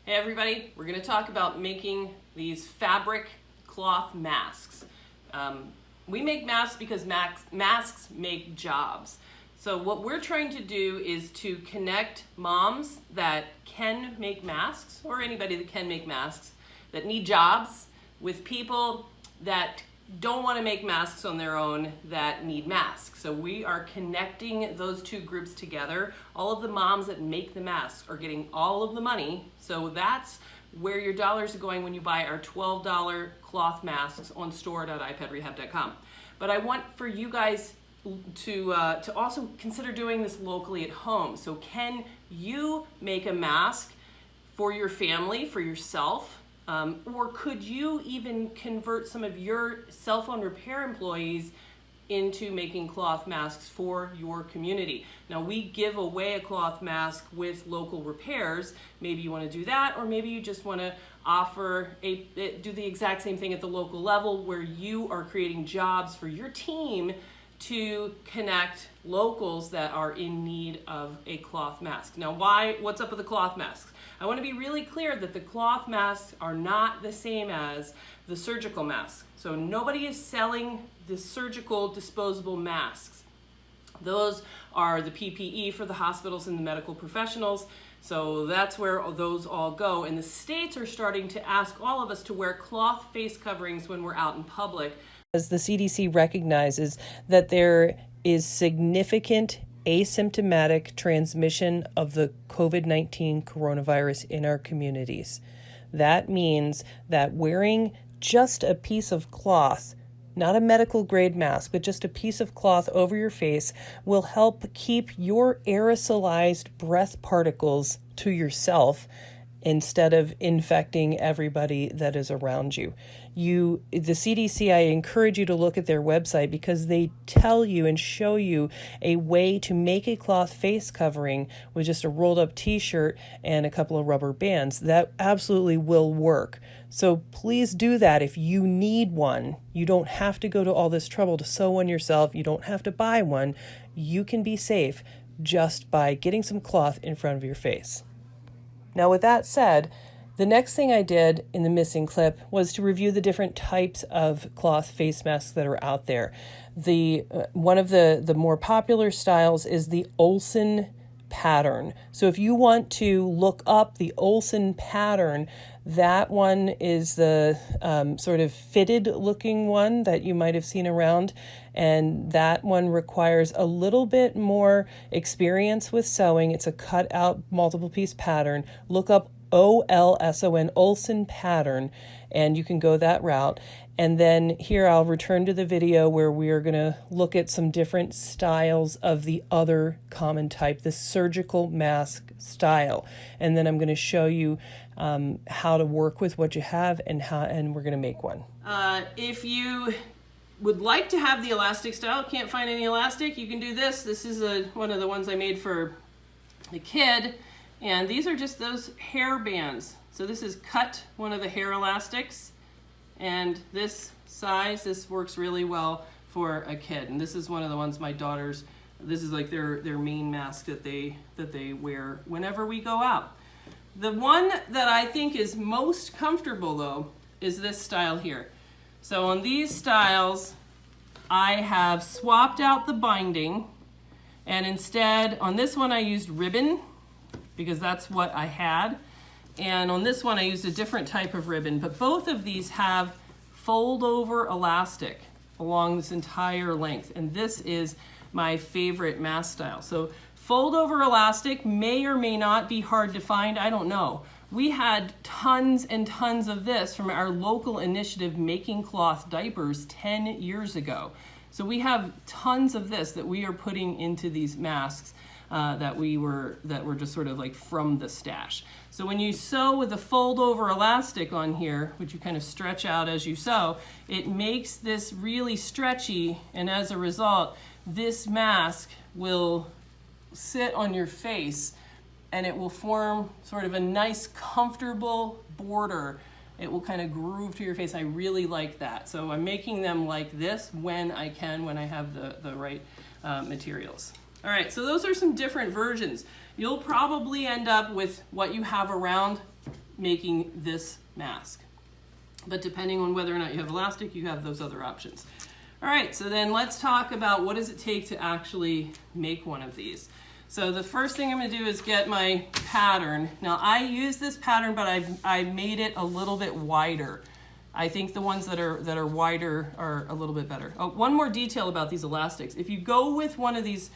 Hey everybody, we're going to talk about making these fabric cloth masks. We make masks because masks make jobs. So what we're trying to do is to connect moms that can make masks, or anybody that can make masks, that need jobs, with people that don't want to make masks on their own that need masks. So we are connecting those two groups together. All of the moms that make the masks are getting all of the money. So that's where your dollars are going when you buy our $12 cloth masks on store.iPadRehab.com. But I want for you guys to also consider doing this locally at home. So can you make a mask for your family, for yourself? Or could you even convert some of your cell phone repair employees into making cloth masks for your community? Now, we give away a cloth mask with local repairs. Maybe you want to do that, or maybe you just want to do the exact same thing at the local level where you are creating jobs for your team to connect locals that are in need of a cloth mask. Now, what's up with the cloth masks? I want to be really clear that the cloth masks are not the same as the surgical masks. So nobody is selling the surgical disposable masks. Those are the PPE for the hospitals and the medical professionals. So that's where those all go. And the states are starting to ask all of us to wear cloth face coverings when we're out in public. As the CDC recognizes that there is significant asymptomatic transmission of the COVID-19 coronavirus in our communities. That means that wearing just a piece of cloth, not a medical grade mask, but just a piece of cloth over your face will help keep your aerosolized breath particles to yourself instead of infecting everybody that is around you. The CDC, I encourage you to look at their website because they tell you and show you a way to make a cloth face covering with just a rolled up t-shirt and a couple of rubber bands. That absolutely will work. So please do that if you need one. You don't have to go to all this trouble to sew one yourself. You don't have to buy one. You can be safe just by getting some cloth in front of your face. Now, with that said, the next thing I did in the missing clip was to review the different types of cloth face masks that are out there. One of the more popular styles is the Olsen pattern. So if you want to look up the Olsen pattern, that one is the sort of fitted looking one that you might have seen around. And that one requires a little bit more experience with sewing. It's a cut out multiple piece pattern. Look up OLSON, Olsen pattern, and you can go that route. And then here I'll return to the video where we are going to look at some different styles of the other common type, the surgical mask style. And then I'm going to show you how to work with what you have and we're going to make one. If you would like to have the elastic style, can't find any elastic, you can do this. This is one of the ones I made for the kid. And these are just those hair bands. So this is cut one of the hair elastics. And this size, this works really well for a kid. And this is one of the ones my daughters, this is like their main mask that they wear whenever we go out. The one that I think is most comfortable though is this style here. So on these styles, I have swapped out the binding, and instead on this one I used ribbon because that's what I had. And on this one I used a different type of ribbon, but both of these have fold over elastic along this entire length. And this is my favorite mask style. So fold over elastic may or may not be hard to find, I don't know. We had tons and tons of this from our local initiative Making Cloth Diapers 10 years ago. So we have tons of this that we are putting into these masks that were just sort of like from the stash. So when you sew with a fold over elastic on here, which you kind of stretch out as you sew, it makes this really stretchy, and as a result, this mask will sit on your face and it will form sort of a nice comfortable border. It will kind of groove to your face. I really like that. So I'm making them like this when I can, when I have the right materials. All right, so those are some different versions. You'll probably end up with what you have around making this mask. But depending on whether or not you have elastic, you have those other options. All right, so then let's talk about what does it take to actually make one of these. So the first thing I'm going to do is get my pattern. Now I use this pattern, but I made it a little bit wider. I think the ones that are wider are a little bit better. Oh, one more detail about these elastics. If you go with one of these,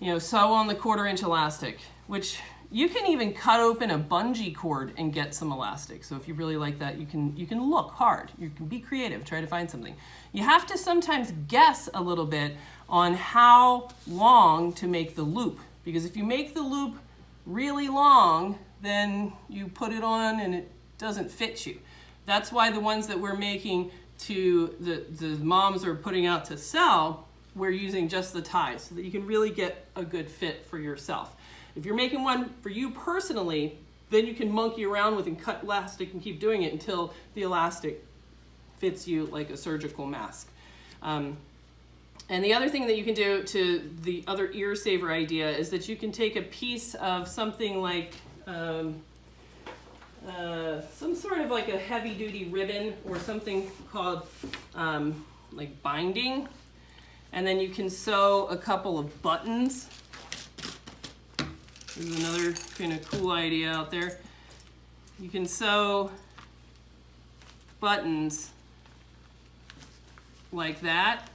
sew on the 1/4 inch elastic, which you can even cut open a bungee cord and get some elastic. So if you really like that, you can look hard. You can be creative, try to find something. You have to sometimes guess a little bit on how long to make the loop. Because if you make the loop really long, then you put it on and it doesn't fit you. That's why the ones that we're making to the moms are putting out to sell, we're using just the ties so that you can really get a good fit for yourself. If you're making one for you personally, then you can monkey around with and cut elastic and keep doing it until the elastic fits you like a surgical mask. And the other thing that you can do to the other ear saver idea is that you can take a piece of something like some sort of like a heavy duty ribbon or something called like binding, and then you can sew a couple of buttons. This is another kind of cool idea out there. You can sew buttons like that.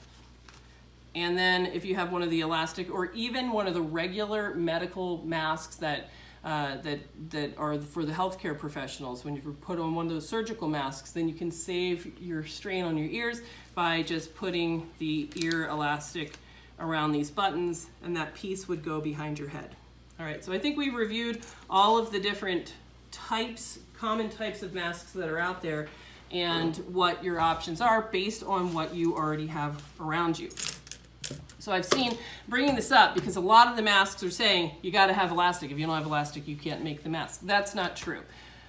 And then if you have one of the elastic or even one of the regular medical masks that are for the healthcare professionals, when you put on one of those surgical masks, then you can save your strain on your ears by just putting the ear elastic around these buttons, and that piece would go behind your head. All right, so I think we reviewed all of the different types, common types of masks that are out there and what your options are based on what you already have around you. So I've seen, bringing this up because a lot of the masks are saying you got to have elastic. If you don't have elastic, you can't make the mask. That's not true.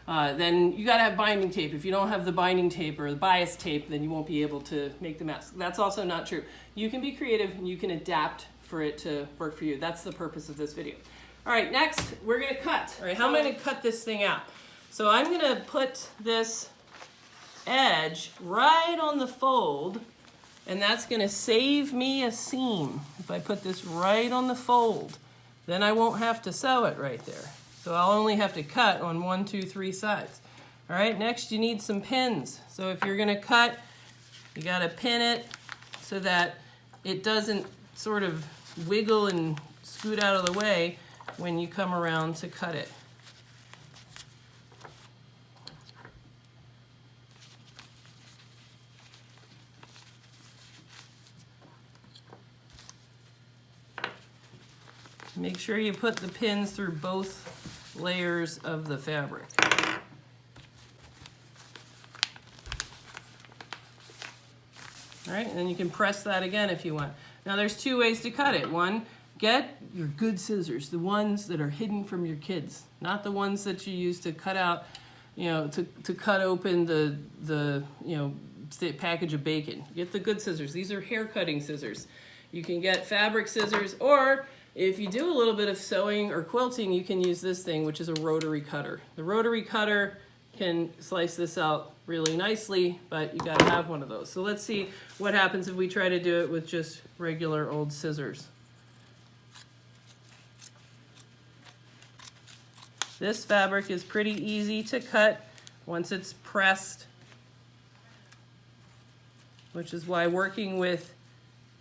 Then you got to have binding tape. If you don't have the binding tape or the bias tape, then you won't be able to make the mask. That's also not true. You can be creative and you can adapt for it to work for you. That's the purpose of this video. All right, next we're going to cut. All right, how am I going to cut this thing out? So I'm going to put this edge right on the fold, and that's going to save me a seam. If I put this right on the fold, then I won't have to sew it right there. So I'll only have to cut on 1, 2, 3 sides. All right, next you need some pins. So if you're going to cut, you got to pin it so that it doesn't sort of wiggle and scoot out of the way when you come around to cut it. Make sure you put the pins through both layers of the fabric. All right, and then you can press that again if you want. Now there's 2 ways to cut it. One, get your good scissors, the ones that are hidden from your kids, not the ones that you use to cut out, to cut open the package of bacon. Get the good scissors. These are hair cutting scissors. You can get fabric scissors, or if you do a little bit of sewing or quilting, you can use this thing, which is a rotary cutter. The rotary cutter can slice this out really nicely, but you gotta have one of those. So let's see what happens if we try to do it with just regular old scissors. This fabric is pretty easy to cut once it's pressed, which is why working with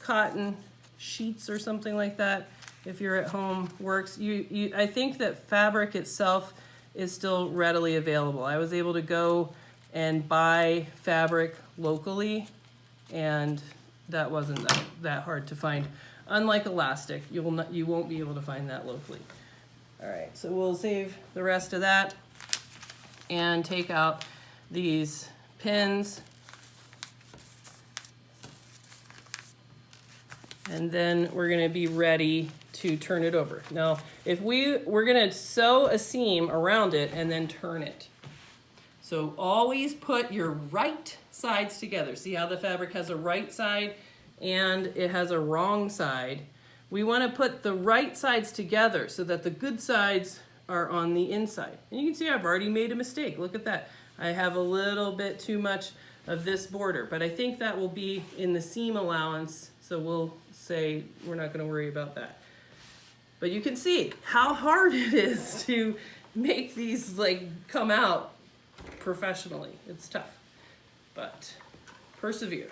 cotton sheets or something like that, if you're at home, works. I think that fabric itself is still readily available. I was able to go and buy fabric locally, and that wasn't that hard to find. Unlike elastic, you won't be able to find that locally. All right, so we'll save the rest of that and take out these pins. And then we're gonna be ready to turn it over. Now, if we're gonna sew a seam around it and then turn it. So always put your right sides together. See how the fabric has a right side and it has a wrong side? We wanna put the right sides together so that the good sides are on the inside. And you can see I've already made a mistake. Look at that. I have a little bit too much of this border, but I think that will be in the seam allowance, so we'll say we're not going to worry about that. But you can see how hard it is to make these like come out professionally. It's tough, but persevere.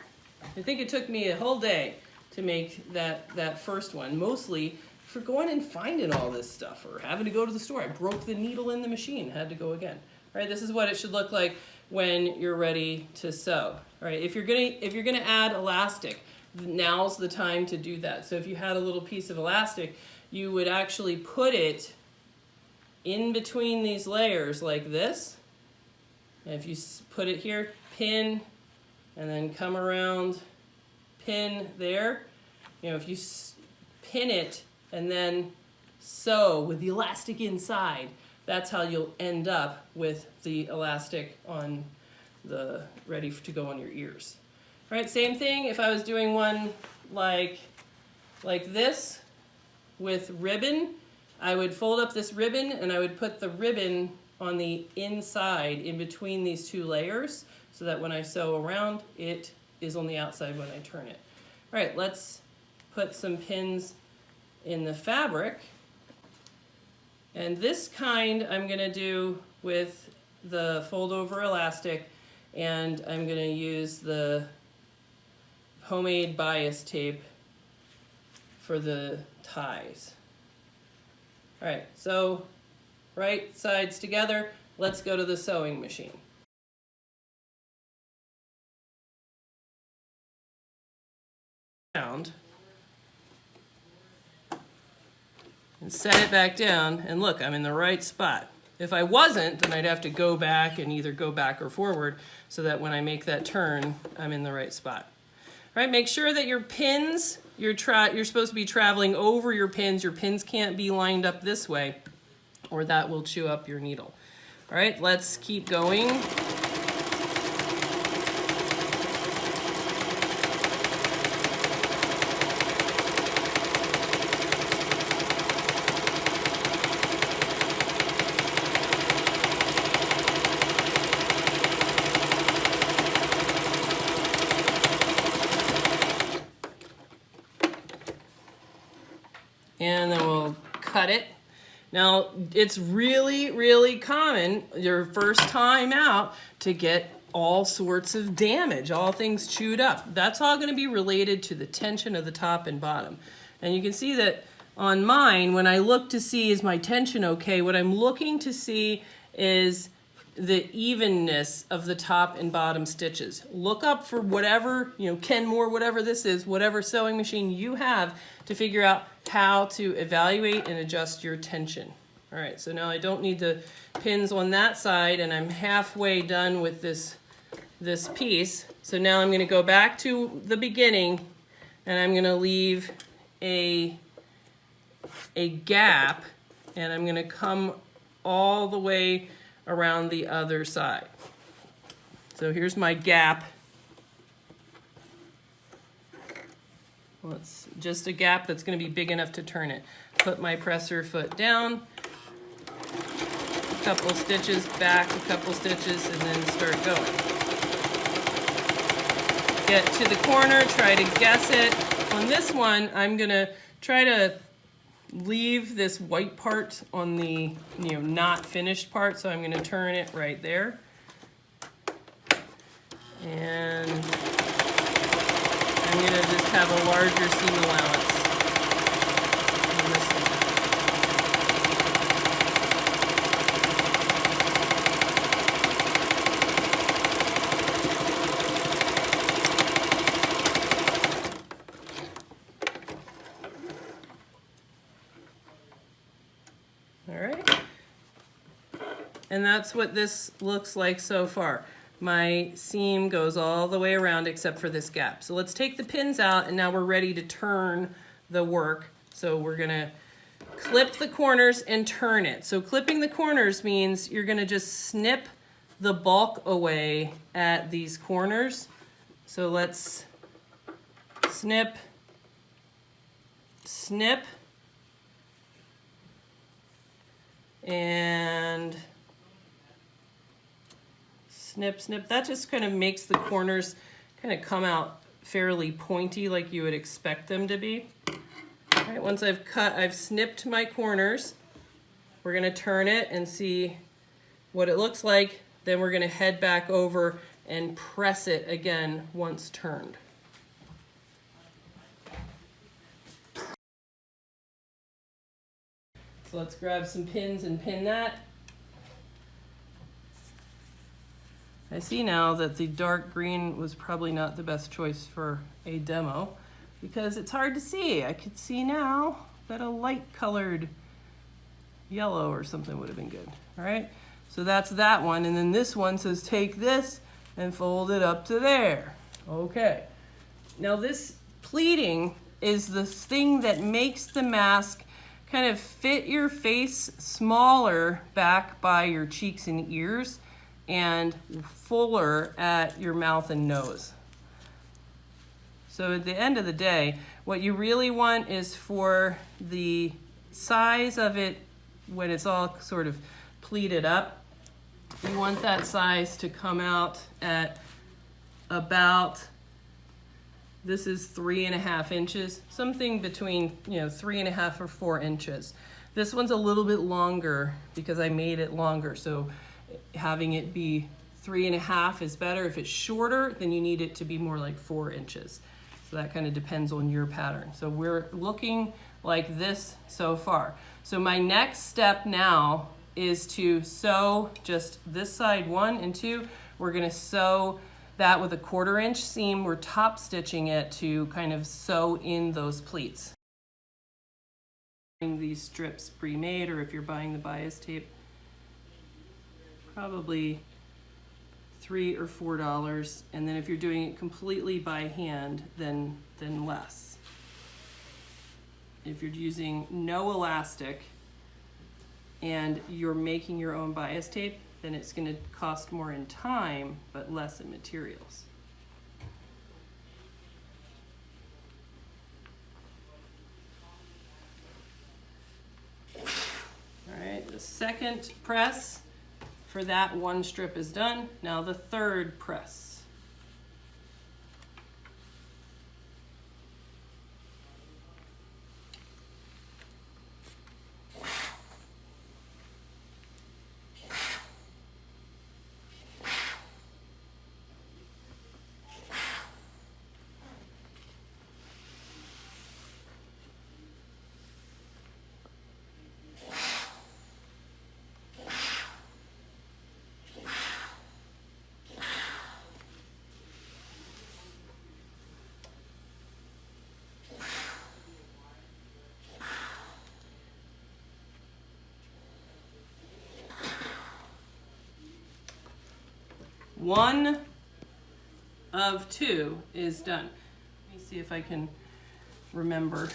I think it took me a whole day to make that first one, mostly for going and finding all this stuff or having to go to the store. I broke the needle in the machine, had to go again. All right, this is what it should look like when you're ready to sew. All right, if you're gonna add elastic, now's the time to do that. So if you had a little piece of elastic, you would actually put it in between these layers like this. And if you put it here, pin, and then come around, pin there. You know, if you pin it and then sew with the elastic inside, that's how you'll end up with the elastic on the ready to go on your ears. All right, same thing if I was doing one like this with ribbon. I would fold up this ribbon and I would put the ribbon on the inside in between these two layers so that when I sew around, it is on the outside when I turn it. All right, let's put some pins in the fabric. And this kind I'm gonna do with the fold over elastic, and I'm gonna use the homemade bias tape for the ties. All right, so right sides together, let's go to the sewing machine. And set it back down, and look, I'm in the right spot. If I wasn't, then I'd have to go back and either go back or forward so that when I make that turn, I'm in the right spot. All right, make sure that your pins, you're supposed to be traveling over your pins. Your pins can't be lined up this way or that will chew up your needle. All right, let's keep going. And then we'll cut it. Now, it's really, really common your first time out to get all sorts of damage, all things chewed up. That's all going to be related to the tension of the top and bottom. And you can see that on mine, when I look to see is my tension okay, what I'm looking to see is the evenness of the top and bottom stitches. Look up for whatever, Kenmore, whatever this is, whatever sewing machine you have to figure out how to evaluate and adjust your tension. All right, so now I don't need the pins on that side, and I'm halfway done with this piece. So now I'm going to go back to the beginning, and I'm going to leave a gap, and I'm going to come all the way around the other side. So here's my gap. Well, it's just a gap that's going to be big enough to turn it. Put my presser foot down, a couple stitches, back a couple stitches, and then start going. Get to the corner, try to guess it. On this one, I'm going to try to leave this white part on the not finished part, so I'm going to turn it right there. And I'm going to just have a larger seam allowance on this one. All right. And that's what this looks like so far. My seam goes all the way around except for this gap. So let's take the pins out, and now we're ready to turn the work. So we're gonna clip the corners and turn it. So clipping the corners means you're gonna just snip the bulk away at these corners. So let's snip, snip, and snip, snip. That just kind of makes the corners kind of come out fairly pointy like you would expect them to be. All right, once I've snipped my corners, we're gonna turn it and see what it looks like. Then we're gonna head back over and press it again once turned. So let's grab some pins and pin that. I see now that the dark green was probably not the best choice for a demo because it's hard to see. I could see now that a light colored yellow or something would have been good. All right, so that's that one. And then this one says take this and fold it up to there. Okay, now this pleating is the thing that makes the mask kind of fit your face smaller back by your cheeks and ears and fuller at your mouth and nose. So at the end of the day, what you really want is for the size of it when it's all sort of pleated up, you want that size to come out at about, this is 3.5 inches, something between 3.5 or 4 inches. This one's a little bit longer because I made it longer, so having it be 3.5 is better. If it's shorter, then you need it to be more like 4 inches. So that kind of depends on your pattern. So we're looking like this so far. So my next step now is to sew just this side 1 and 2. We're gonna sew that with a 1/4 inch seam. We're top stitching it to kind of sew in those pleats. These strips pre-made, or if you're buying the bias tape, probably $3 or $4. And then if you're doing it completely by hand, then less. If you're using no elastic and you're making your own bias tape, then it's going to cost more in time, but less in materials. All right, the second press for that one strip is done. Now the third press. One of 2 is done. Let me see if I can remember.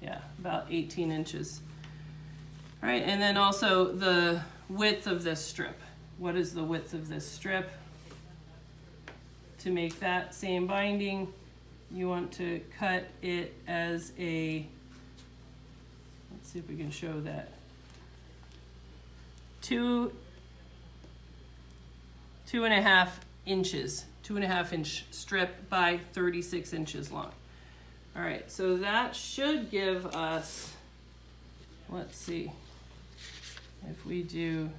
Yeah, about 18 inches. All right, and then also the width of this strip. What is the width of this strip? To make that same binding, you want to cut it as a, let's see if we can show that. 2.5 inches, 2.5 inch strip by 36 inches long. All right, so that should give us, let's see, if we do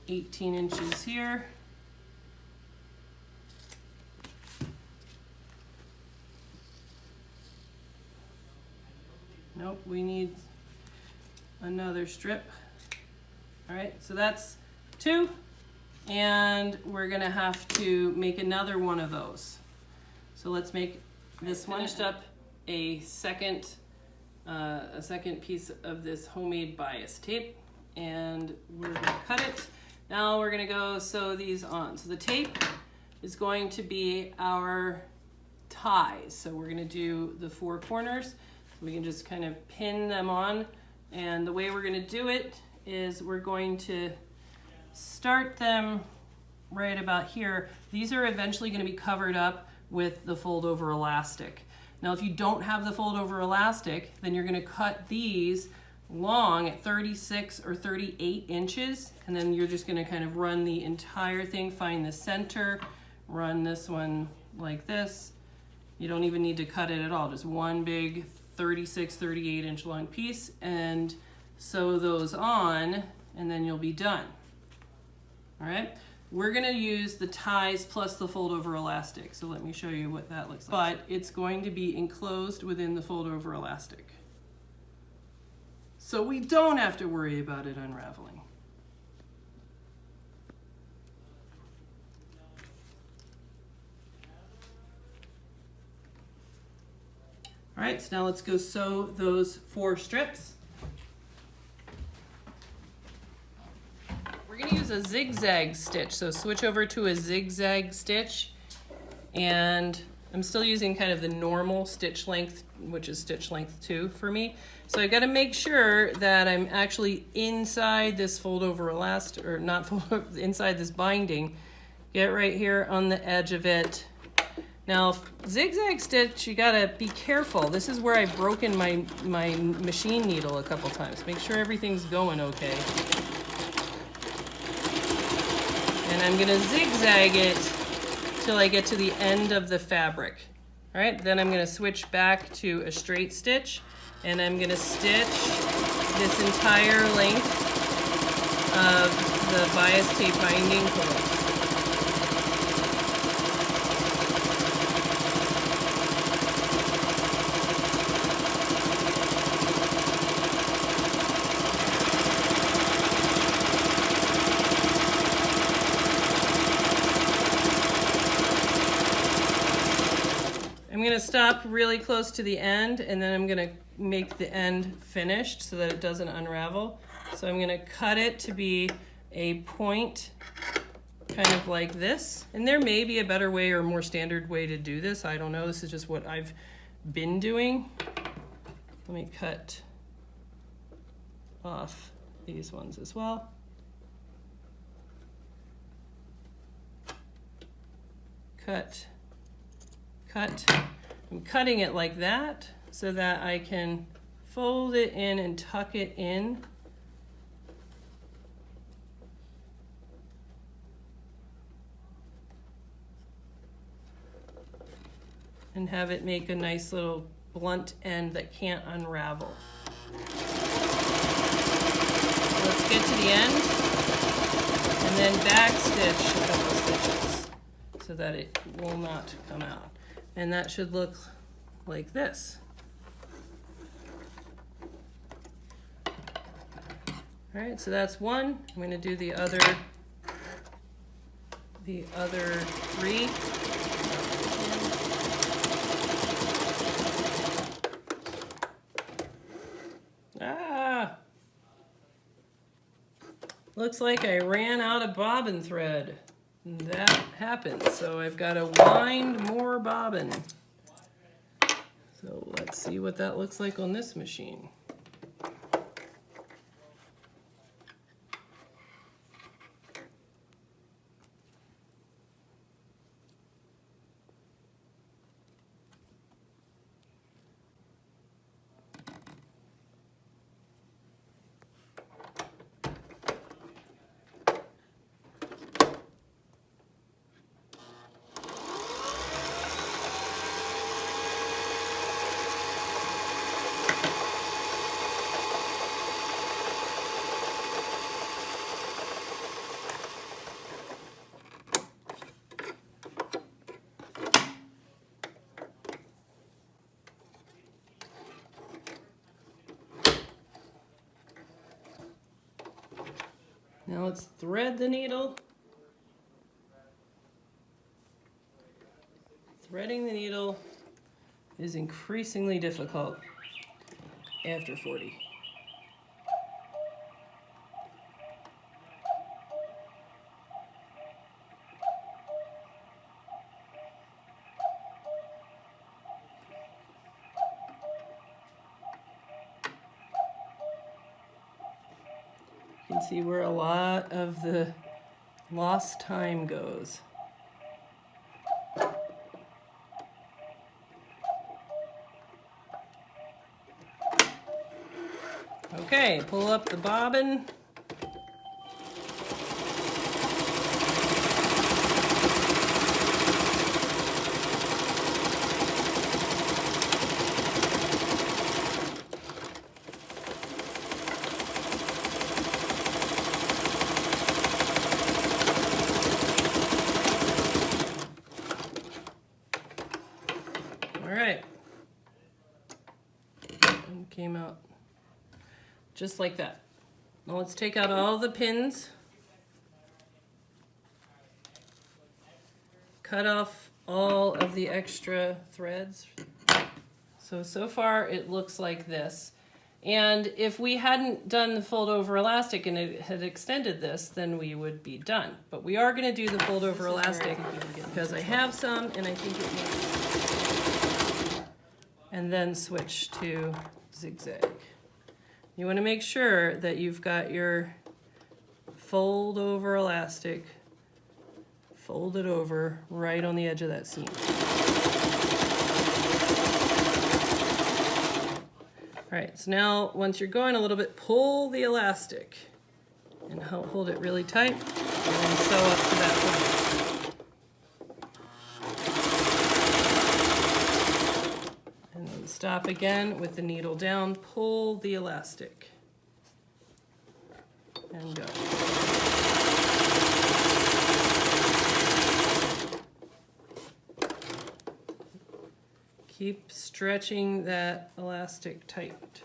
18 inches here. Nope, we need another strip. All right, so that's 2, and we're gonna have to make another one of those. So let's make this one. Finished up a second piece of this homemade bias tape, and we're gonna cut it. Now we're gonna go sew these on. So the tape is going to be our ties. So we're gonna do the 4 corners. So we can just kind of pin them on, and the way we're gonna do it is we're going to start them right about here. These are eventually going to be covered up with the fold over elastic. Now if you don't have the fold over elastic, then you're gonna cut these long at 36 or 38 inches, and then you're just gonna kind of run the entire thing, find the center, run this one like this. You don't even need to cut it at all, just one big 36, 38 inch long piece, and sew those on, and then you'll be done. All right, we're gonna use the ties plus the fold over elastic, so let me show you what that looks like. But it's going to be enclosed within the fold over elastic, so we don't have to worry about it unraveling. All right, so now let's go sew those 4 strips. We're gonna use a zigzag stitch, so switch over to a zigzag stitch, and I'm still using kind of the normal stitch length, which is stitch length 2 for me. So I've got to make sure that I'm actually inside this fold over elastic, or not fold over, inside this binding. Get right here on the edge of it. Now, zigzag stitch, you gotta be careful. This is where I've broken my machine needle a couple times. Make sure everything's going okay. And I'm gonna zigzag it till I get to the end of the fabric. All right, then I'm gonna switch back to a straight stitch, and I'm gonna stitch this entire length of the bias tape binding close. I'm gonna stop really close to the end, and then I'm gonna make the end finished so that it doesn't unravel. So I'm gonna cut it to be a point kind of like this. And there may be a better way or more standard way to do this. I don't know, this is just what I've been doing. Let me cut off these ones as well. Cut. I'm cutting it like that so that I can fold it in and tuck it in. And have it make a nice little blunt end that can't unravel. So let's get to the end and then back stitch a couple stitches so that it will not come out. And that should look like this. All right, so that's one. I'm going to do the other 3. Looks like I ran out of bobbin thread. That happens, so I've got to wind more bobbin. So let's see what that looks like on this machine. Now let's thread the needle. Threading the needle is increasingly difficult after 40. You can see where a lot of the lost time goes. Okay, pull up the bobbin. All right. And came out just like that. Now let's take out all the pins. Cut off all of the extra threads. So far it looks like this. And if we hadn't done the fold over elastic and it had extended this, then we would be done. But we are gonna do the fold over elastic because I have some and I think it needs. And then switch to zigzag. You wanna make sure that you've got your fold over elastic folded over right on the edge of that seam. All right, so now once you're going a little bit, pull the elastic and hold it really tight and then sew up to that point. And then stop again with the needle down, pull the elastic and go. Keep stretching that elastic tight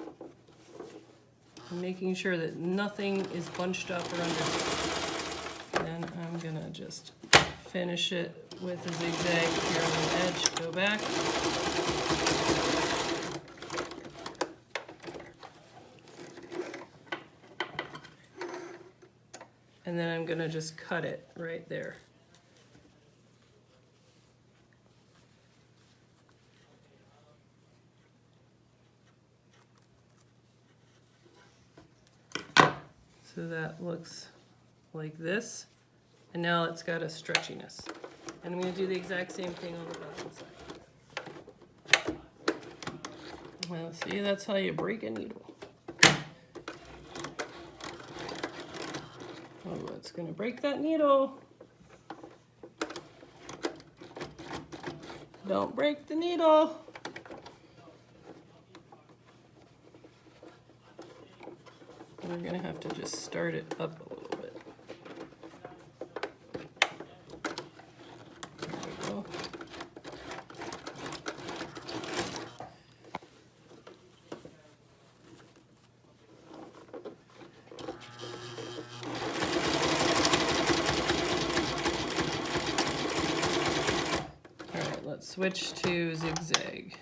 and making sure that nothing is bunched up or under. Then I'm gonna just finish it with a zigzag here on the edge. Go back. And then I'm gonna just cut it right there. So that looks like this. And now it's got a stretchiness. And I'm going to do the exact same thing on the bottom side. Well, see, that's how you break a needle. Oh, it's going to break that needle. Don't break the needle. We're going to have to just start it up a little bit. There we go. All right, let's switch to zigzag.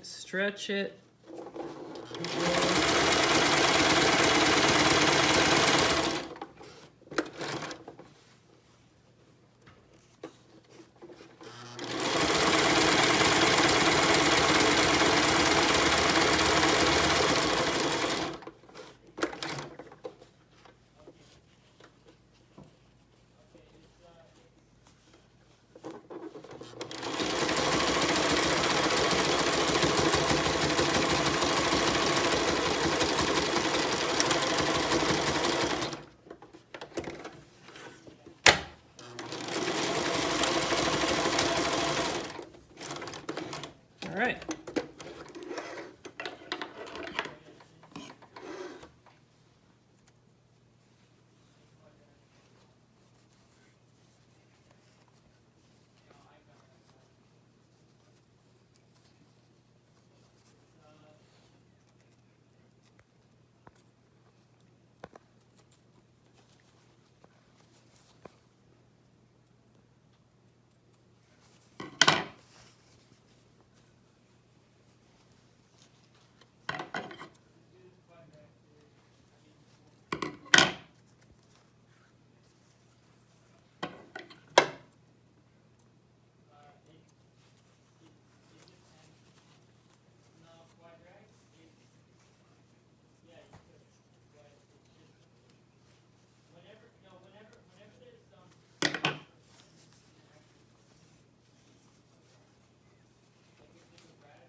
Stretch it.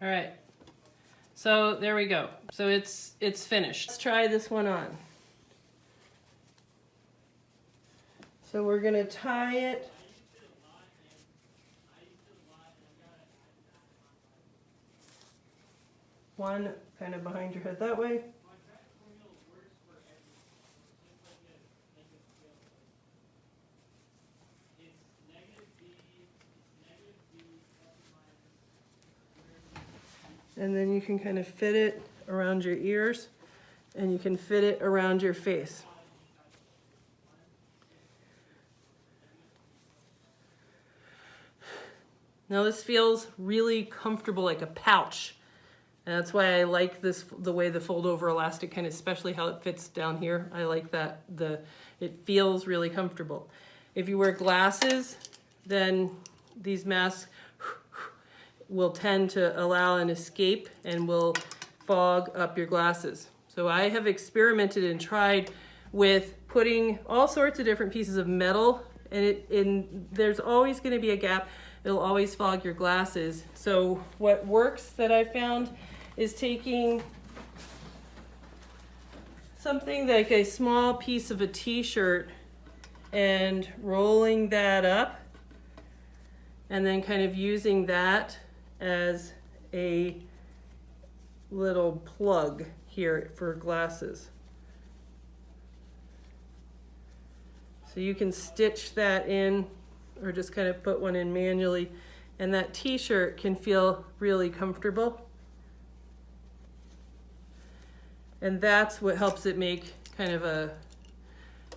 All right, so there we go. So it's finished. Let's try this one on. So we're gonna tie it one kind of behind your head that way. And then you can kind of fit it around your ears, and you can fit it around your face. Now this feels really comfortable, like a pouch. And that's why I like this, the way the fold over elastic kind of, especially how it fits down here. I like that, it feels really comfortable. If you wear glasses, then these masks will tend to allow an escape and will fog up your glasses. So I have experimented and tried with putting all sorts of different pieces of metal, and there's always going to be a gap. It'll always fog your glasses. So what works that I found is taking something like a small piece of a t-shirt and rolling that up, and then kind of using that as a little plug here for glasses. So you can stitch that in or just kind of put one in manually, and that t-shirt can feel really comfortable. And that's what helps it make kind of a,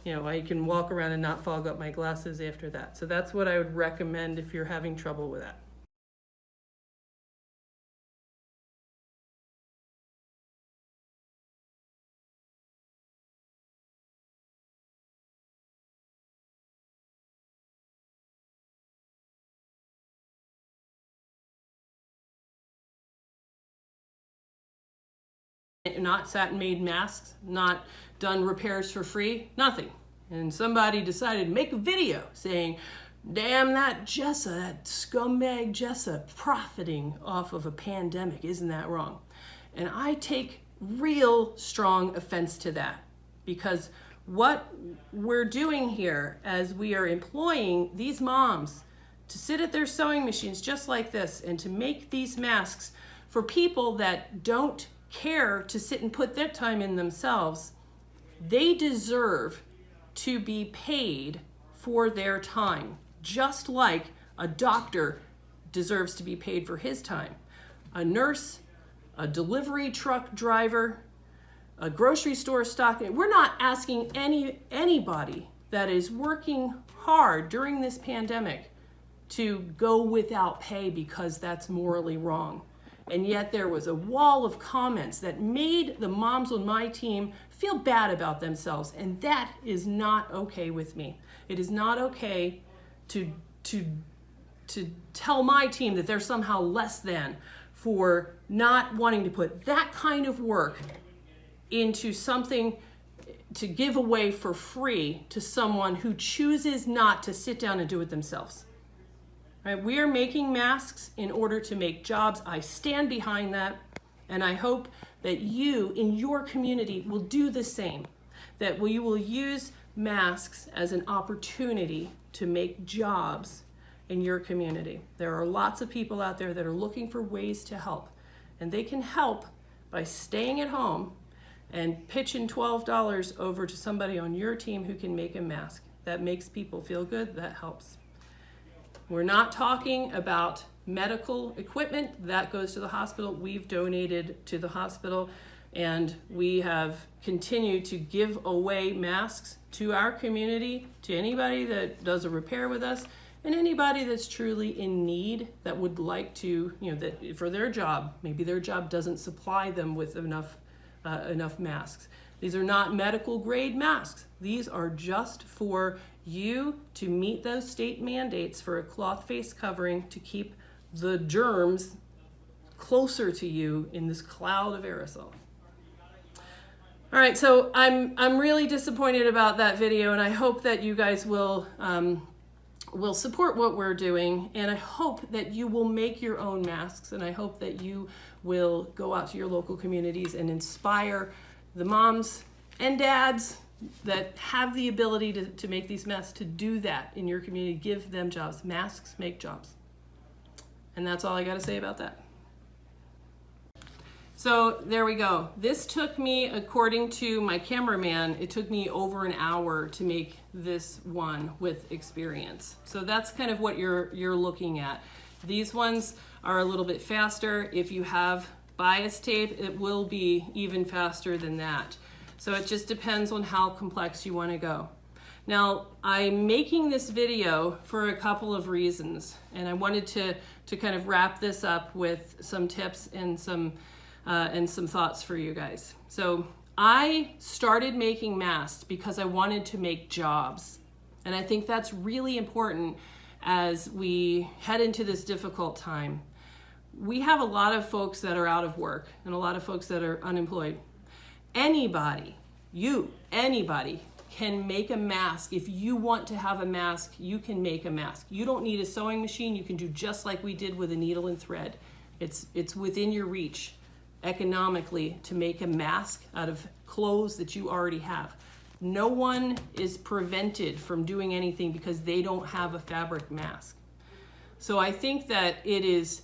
you know, I can walk around and not fog up my glasses after that. So that's what I would recommend if you're having trouble with that. Not satin made masks, not done repairs for free, nothing. And somebody decided to make a video saying, damn that Jessa, that scumbag Jessa, profiting off of a pandemic, isn't that wrong? And I take real strong offense to that, because what we're doing here as we are employing these moms to sit at their sewing machines just like this and to make these masks for people that don't care to sit and put their time in themselves, they deserve to be paid for their time, just like a doctor deserves to be paid for his time. A nurse, a delivery truck driver, a grocery store stock. We're not asking anybody that is working hard during this pandemic to go without pay because that's morally wrong. And yet there was a wall of comments that made the moms on my team feel bad about themselves, and that is not okay with me. It is not okay to tell my team that they're somehow less than for not wanting to put that kind of work into something to give away for free to someone who chooses not to sit down and do it themselves. Right, we are making masks in order to make jobs. I stand behind that, and I hope that you in your community will do the same, that you will use masks as an opportunity to make jobs in your community. There are lots of people out there that are looking for ways to help, and they can help by staying at home and pitching $12 over to somebody on your team who can make a mask. That makes people feel good, that helps. We're not talking about medical equipment. That goes to the hospital. We've donated to the hospital, and we have continued to give away masks to our community, to anybody that does a repair with us, and anybody that's truly in need that would like to, you know, that for their job, maybe their job doesn't supply them with enough masks. These are not medical grade masks. These are just for you to meet those state mandates for a cloth face covering to keep the germs closer to you in this cloud of aerosol. All right, so I'm really disappointed about that video, and I hope that you guys will will support what we're doing, and I hope that you will make your own masks, and I hope that you will go out to your local communities and inspire the moms and dads that have the ability to make these masks to do that in your community. Give them jobs. Masks make jobs. And that's all I got to say about that. So there we go. This took me, according to my cameraman, it took me over an hour to make this one with experience. So that's kind of what you're looking at. These ones are a little bit faster. If you have bias tape, it will be even faster than that. So it just depends on how complex you want to go. Now, I'm making this video for a couple of reasons, and I wanted to kind of wrap this up with some tips and some thoughts for you guys. So I started making masks because I wanted to make jobs. And I think that's really important as we head into this difficult time. We have a lot of folks that are out of work and a lot of folks that are unemployed. Anybody can make a mask. If you want to have a mask, you can make a mask. You don't need a sewing machine. You can do just like we did with a needle and thread. It's within your reach economically to make a mask out of clothes that you already have. No one is prevented from doing anything because they don't have a fabric mask. So I think that it is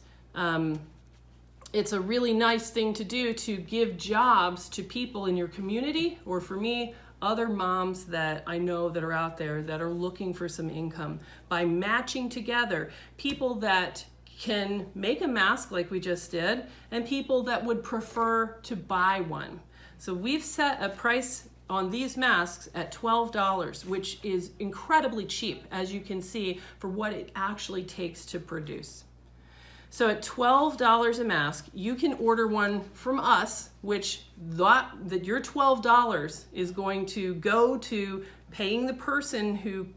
it's a really nice thing to do to give jobs to people in your community, or for me, other moms that I know that are out there that are looking for some income, by matching together people that can make a mask like we just did and people that would prefer to buy one. So we've set a price on these masks at $12, which is incredibly cheap, as you can see, for what it actually takes to produce. So at $12 a mask, you can order one from us, which that your $12 is going to go to paying the person who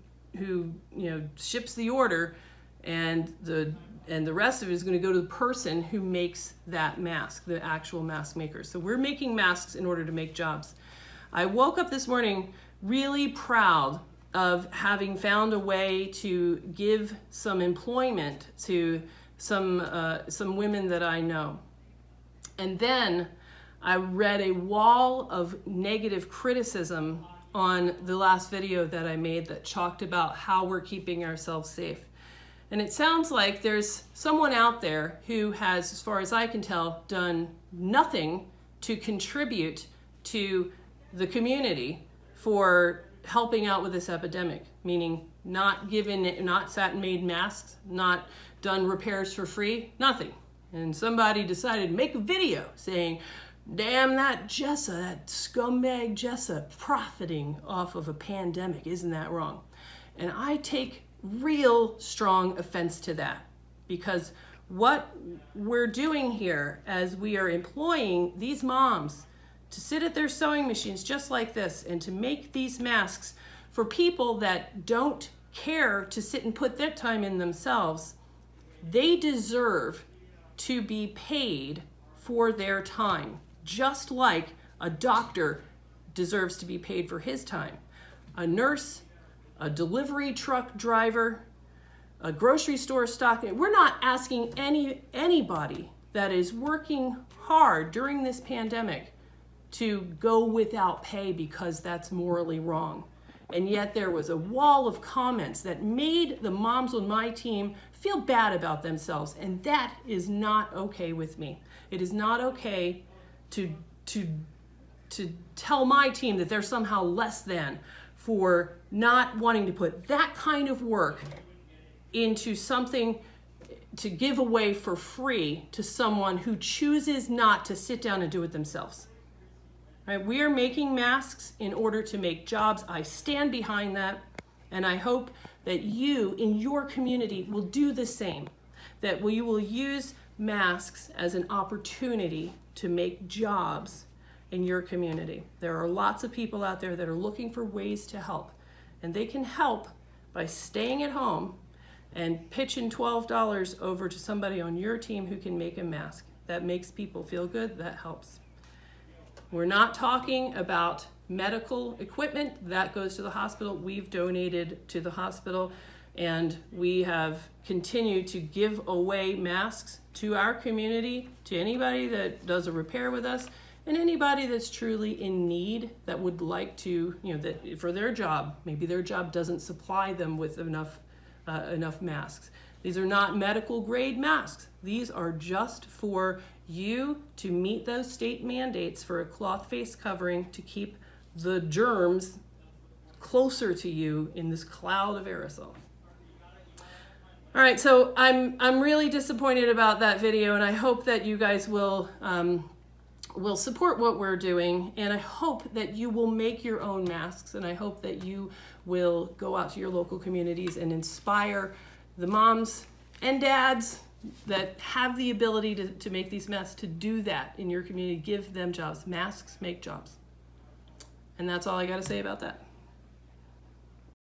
ships the order, and the rest of it is going to go to the person who makes that mask, the actual mask maker. So we're making masks in order to make jobs. I woke up this morning really proud of having found a way to give some employment to some women that I know. And then I read a wall of negative criticism on the last video that I made that talked about how we're keeping ourselves safe. And it sounds like there's someone out there who has, as far as I can tell, done nothing to contribute to the community for helping out with this epidemic, meaning not sat and made masks, not done repairs for free, nothing. And somebody decided to make a video saying, damn that Jessa, that scumbag Jessa, profiting off of a pandemic, isn't that wrong? And I take real strong offense to that, because what we're doing here as we are employing these moms to sit at their sewing machines just like this and to make these masks for people that don't care to sit and put their time in themselves, they deserve to be paid for their time, just like a doctor deserves to be paid for his time. A nurse, a delivery truck driver, a grocery store stocking. We're not asking anybody that is working hard during this pandemic to go without pay because that's morally wrong. And yet there was a wall of comments that made the moms on my team feel bad about themselves, and that is not okay with me. It is not okay to tell my team that they're somehow less than for not wanting to put that kind of work into something to give away for free to someone who chooses not to sit down and do it themselves. Right? We are making masks in order to make jobs. I stand behind that, and I hope that you in your community will do the same, that you will use masks as an opportunity to make jobs in your community. There are lots of people out there that are looking for ways to help, and they can help by staying at home and pitching $12 over to somebody on your team who can make a mask. That makes people feel good. That helps. We're not talking about medical equipment. That goes to the hospital. We've donated to the hospital And we have continued to give away masks to our community, to anybody that does a repair with us, and anybody that's truly in need that would like to, that for their job, maybe their job doesn't supply them with enough masks. These are not medical grade masks. These are just for you to meet those state mandates for a cloth face covering to keep the germs closer to you in this cloud of aerosol. All right, so I'm really disappointed about that video, and I hope that you guys will support what we're doing, and I hope that you will make your own masks, and I hope that you will go out to your local communities and inspire the moms and dads that have the ability to make these masks to do that in your community. Give them jobs. Masks make jobs. And that's all I got to say about that.